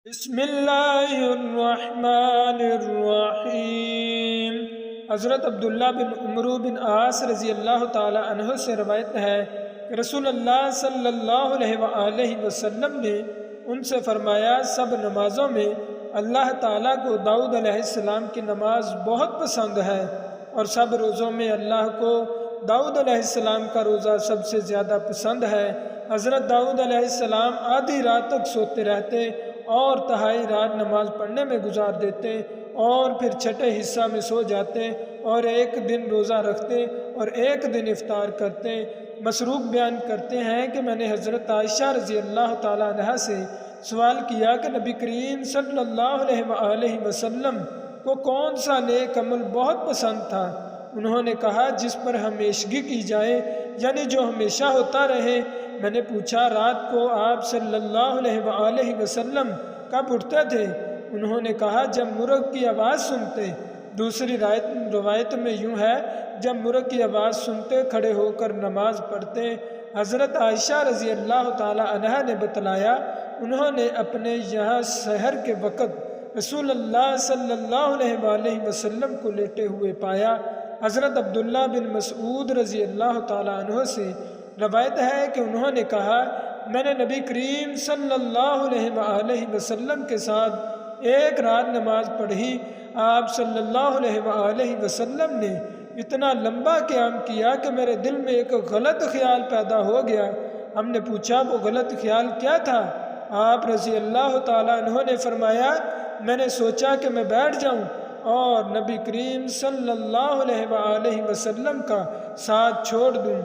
بسم اللہ الرحمن الرحیم۔ حضرت عبداللہ بن عمرو بن عاص رضی اللہ تعالی عنہ سے روایت ہے کہ رسول اللہ صلی اللہ علیہ وآلہ وسلم نے ان سے فرمایا، سب نمازوں میں اللہ تعالیٰ کو داؤد علیہ السلام کی نماز بہت پسند ہے، اور سب روزوں میں اللہ کو داؤد علیہ السلام کا روزہ سب سے زیادہ پسند ہے۔ حضرت داؤد علیہ السلام آدھی رات تک سوتے رہتے اور تہائی رات نماز پڑھنے میں گزار دیتے، اور پھر چھٹے حصہ میں سو جاتے، اور ایک دن روزہ رکھتے اور ایک دن افطار کرتے۔ مسروق بیان کرتے ہیں کہ میں نے حضرت عائشہ رضی اللہ تعالیٰ عنہا سے سوال کیا کہ نبی کریم صلی اللہ علیہ وآلہ وسلم کو کون سا نیک عمل بہت پسند تھا؟ انہوں نے کہا، جس پر ہمیشگی کی جائے، یعنی جو ہمیشہ ہوتا رہے۔ میں نے پوچھا، رات کو آپ صلی اللہ علیہ وآلہ وسلم کب اٹھتے تھے؟ انہوں نے کہا، جب مرغ کی آواز سنتے۔ دوسری روایت میں یوں ہے، جب مرغ کی آواز سنتے کھڑے ہو کر نماز پڑھتے۔ حضرت عائشہ رضی اللہ تعالی عنہا نے بتلایا، انہوں نے اپنے یہاں سحر کے وقت رسول اللہ صلی اللہ علیہ وآلہ وسلم کو لیٹے ہوئے پایا۔ حضرت عبداللہ بن مسعود رضی اللہ تعالی عنہ سے روایت ہے کہ انہوں نے کہا، میں نے نبی کریم صلی اللہ علیہ وآلہ وسلم کے ساتھ ایک رات نماز پڑھی۔ آپ صلی اللہ علیہ وآلہ وسلم نے اتنا لمبا قیام کیا کہ میرے دل میں ایک غلط خیال پیدا ہو گیا۔ ہم نے پوچھا، وہ غلط خیال کیا تھا؟ آپ رضی اللہ تعالیٰ عنہ نے فرمایا، میں نے سوچا کہ میں بیٹھ جاؤں اور نبی کریم صلی اللہ علیہ وآلہ وسلم کا ساتھ چھوڑ دوں۔